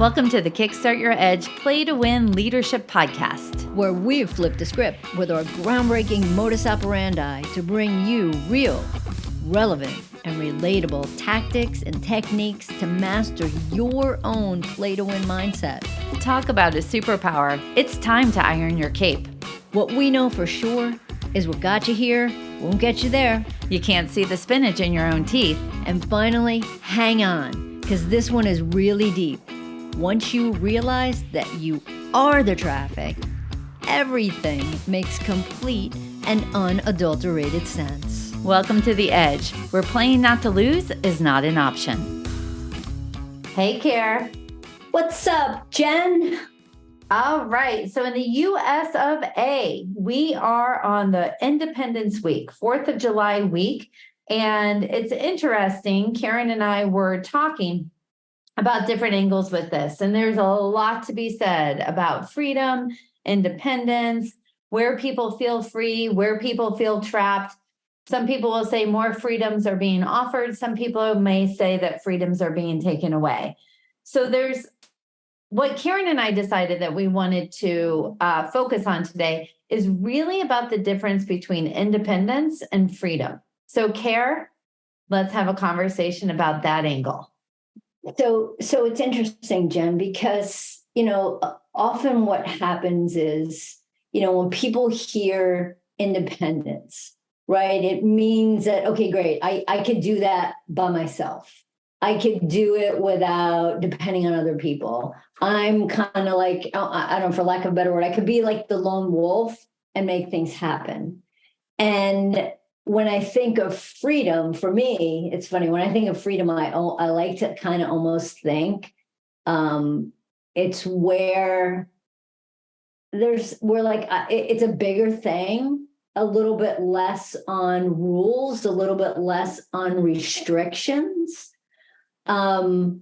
Welcome to the Kickstart Your Edge Play to Win Leadership Podcast, where we've flipped the script with our groundbreaking modus operandi to bring you real, relevant, and relatable tactics and techniques to master your own play to win mindset. Talk about a superpower. It's time to iron your cape. What we know for sure is what got you here won't get you there. You can't see the spinach in your own teeth. And finally, hang on, because this one is really deep. Once you realize that you are the traffic, everything makes complete and unadulterated sense. Welcome to The Edge, where playing not to lose is not an option. Hey, Karen. What's up, Jen? All right. So in the US of A, we are on the Independence Week, 4th of July week. And it's interesting. Karen and I were talking about different angles with this. And there's a lot to be said about freedom, independence, where people feel free, where people feel trapped. Some people will say more freedoms are being offered. Some people may say that freedoms are being taken away. So there's what Karen and I decided that we wanted to focus on today is really about the difference between independence and freedom. So Karen, let's have a conversation about that angle. So it's interesting, Jen, because, often what happens is, when people hear independence, right, it means that, okay, great, I could do that by myself. I could do it without depending on other people. I'm kind of like, I don't know, for lack of a better word, I could be like the lone wolf and make things happen. And when I think of freedom, for me, it's funny. When I think of freedom, I like to kind of almost think it's where it's a bigger thing, a little bit less on rules, a little bit less on restrictions. So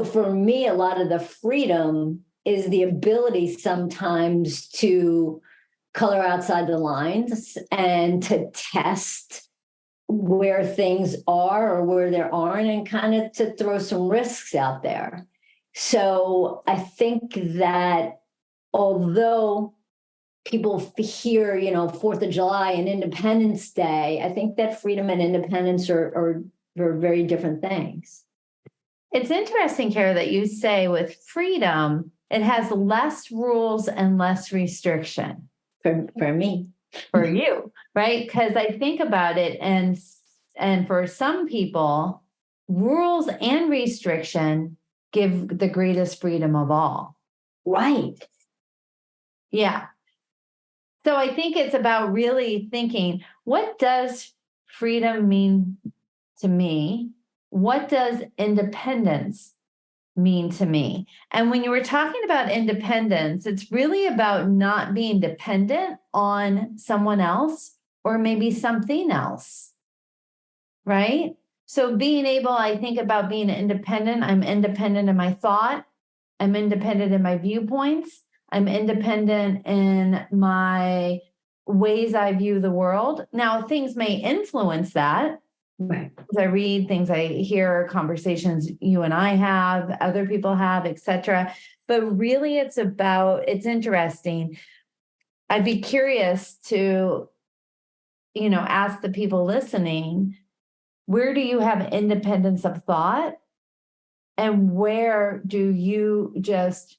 for me, a lot of the freedom is the ability sometimes to color outside the lines and to test where things are or where there aren't, and kind of to throw some risks out there. So I think that although people hear, 4th of July and Independence Day, I think that freedom and independence are very different things. It's interesting, Kara, that you say with freedom, it has less rules and less restriction. For me. For you, right? Because I think about it, and for some people, rules and restriction give the greatest freedom of all. Right. Yeah. So I think it's about really thinking, what does freedom mean to me? What does independence mean to me? And when you were talking about independence, it's really about not being dependent on someone else or maybe something else, right? So being able, I think about being independent. I'm independent in my thought. I'm independent in my viewpoints. I'm independent in my ways I view the world. Now, things may influence that. Right. I read things, I hear conversations you and I have, other people have, etc. But really it's interesting. I'd be curious to, ask the people listening, where do you have independence of thought? And where do you just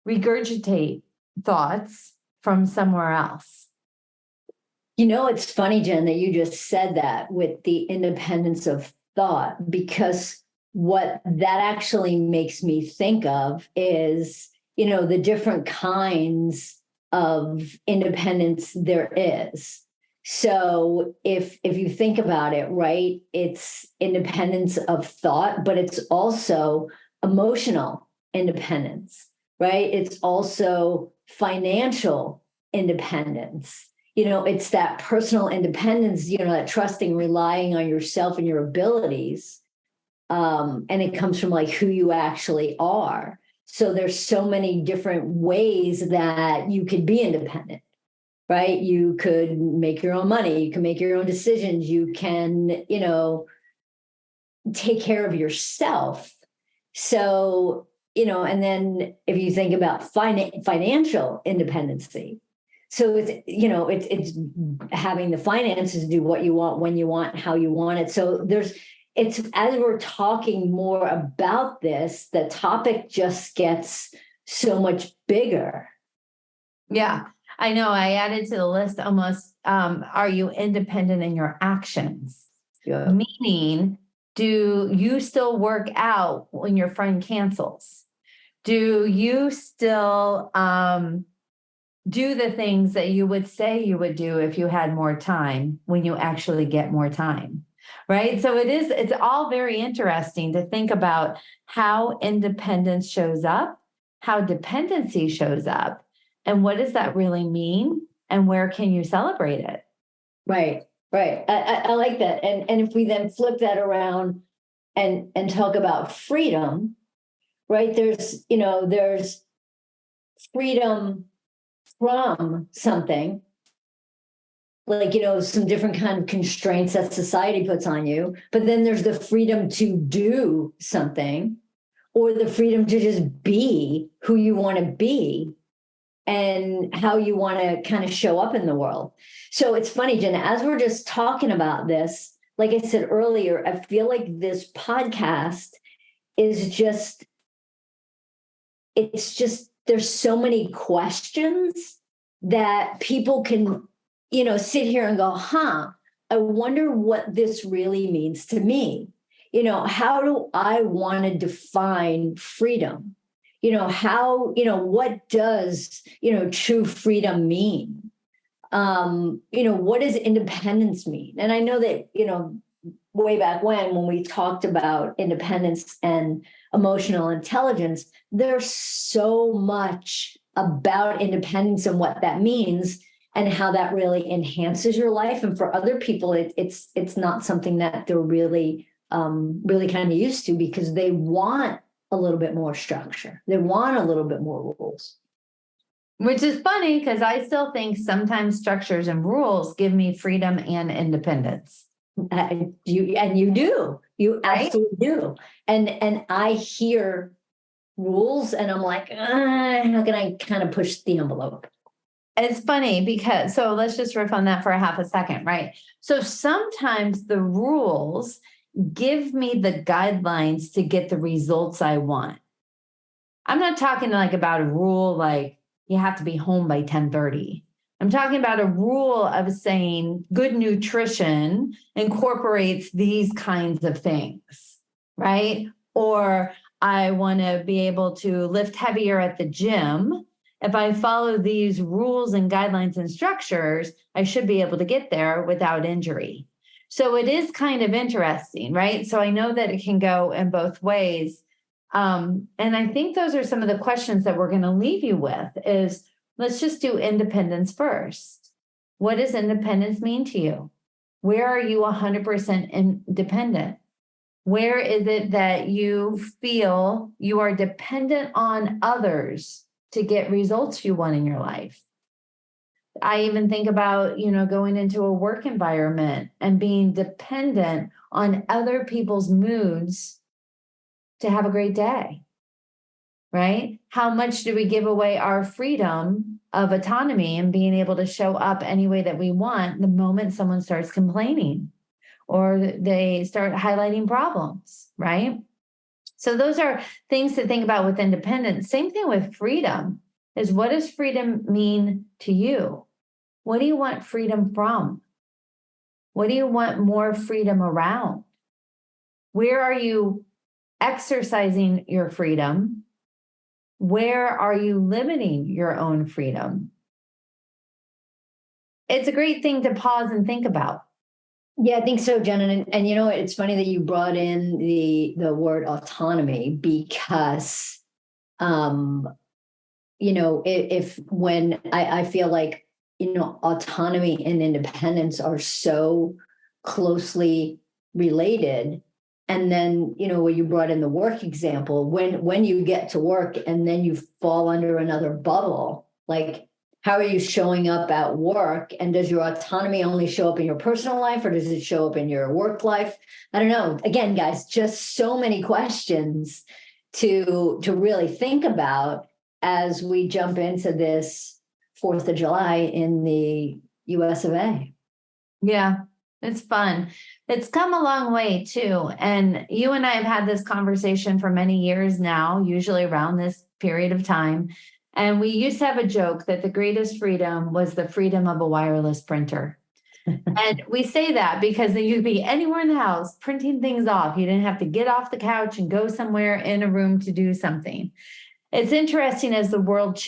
regurgitate thoughts from somewhere else? It's funny, Jen, that you just said that with the independence of thought, because what that actually makes me think of is, the different kinds of independence there is. So if you think about it, right, it's independence of thought, but it's also emotional independence, right? It's also financial independence. It's that personal independence, that trusting, relying on yourself and your abilities. And it comes from like who you actually are. So there's so many different ways that you could be independent, right? You could make your own money. You can make your own decisions. You can, take care of yourself. So and then if you think about financial independency, so it's having the finances to do what you want, when you want, how you want it. So it's as we're talking more about this, the topic just gets so much bigger. Yeah, I know. I added to the list almost, are you independent in your actions? Yeah. Meaning, do you still work out when your friend cancels? Do you still do the things that you would say you would do if you had more time when you actually get more time? Right. So it's all very interesting to think about how independence shows up, how dependency shows up, and what does that really mean? And where can you celebrate it? Right. I like that. And if we then flip that around and talk about freedom, right? There's freedom from something, like, some different kind of constraints that society puts on you. But then there's the freedom to do something, or the freedom to just be who you want to be and how you want to kind of show up in the world. So it's funny, Jenna, as we're just talking about this, like I said earlier, I feel like this podcast is there's so many questions that people can, sit here and go, I wonder what this really means to me. How do I want to define freedom? What does, true freedom mean? What does independence mean? And I know that, way back when we talked about independence and emotional intelligence, there's so much about independence and what that means and how that really enhances your life. And for other people, it's not something that they're really kind of used to, because they want a little bit more structure. They want a little bit more rules. Which is funny, because I still think sometimes structures and rules give me freedom and independence. You do. You Right? absolutely do. And I hear rules and I'm like, how can I kind of push the envelope? It's funny because, so let's just riff on that for a half a second, right? So sometimes the rules give me the guidelines to get the results I want. I'm not talking like about a rule like you have to be home by 10:30. I'm talking about a rule of saying good nutrition incorporates these kinds of things, right? Or I want to be able to lift heavier at the gym. If I follow these rules and guidelines and structures, I should be able to get there without injury. So it is kind of interesting, right? So I know that it can go in both ways. And I think those are some of the questions that we're going to leave you with is, let's just do independence first. What does independence mean to you? Where are you 100% independent? Where is it that you feel you are dependent on others to get results you want in your life? I even think about, going into a work environment and being dependent on other people's moods to have a great day, right? How much do we give away our freedom of autonomy and being able to show up any way that we want the moment someone starts complaining or they start highlighting problems, right? So those are things to think about with independence. Same thing with freedom is, what does freedom mean to you? What do you want freedom from? What do you want more freedom around? Where are you exercising your freedom? Where are you limiting your own freedom? It's a great thing to pause and think about. Yeah, I think so, Jen. And it's funny that you brought in the word autonomy, because if when I feel like, autonomy and independence are so closely related. And then, when you brought in the work example, when you get to work and then you fall under another bubble, like, how are you showing up at work? And does your autonomy only show up in your personal life, or does it show up in your work life? I don't know. Again, guys, just so many questions to really think about as we jump into this 4th of July in the US of A. Yeah, it's fun. It's come a long way too. And you and I have had this conversation for many years now, usually around this period of time. And we used to have a joke that the greatest freedom was the freedom of a wireless printer. And we say that because then you'd be anywhere in the house printing things off. You didn't have to get off the couch and go somewhere in a room to do something. It's interesting as the world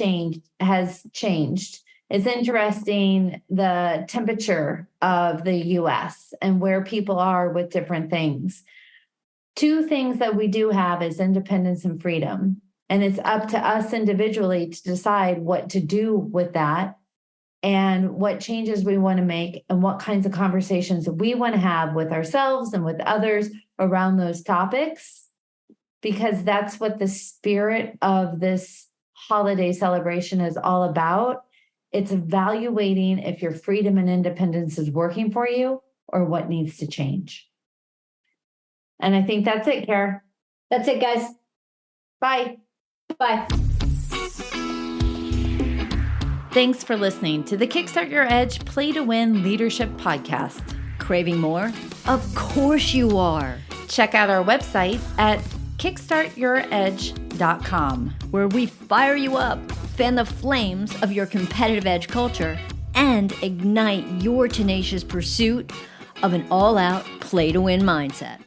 has changed. It's interesting the temperature of the US and where people are with different things. Two things that we do have is independence and freedom. And it's up to us individually to decide what to do with that and what changes we want to make and what kinds of conversations we want to have with ourselves and with others around those topics, because that's what the spirit of this holiday celebration is all about. It's evaluating if your freedom and independence is working for you or what needs to change. And I think that's it, Kara. That's it, guys. Bye. Bye. Thanks for listening to the Kickstart Your Edge Play to Win Leadership Podcast. Craving more? Of course you are. Check out our website at kickstartyouredge.com, where we fire you up, fan the flames of your competitive edge culture, and ignite your tenacious pursuit of an all-out play-to-win mindset.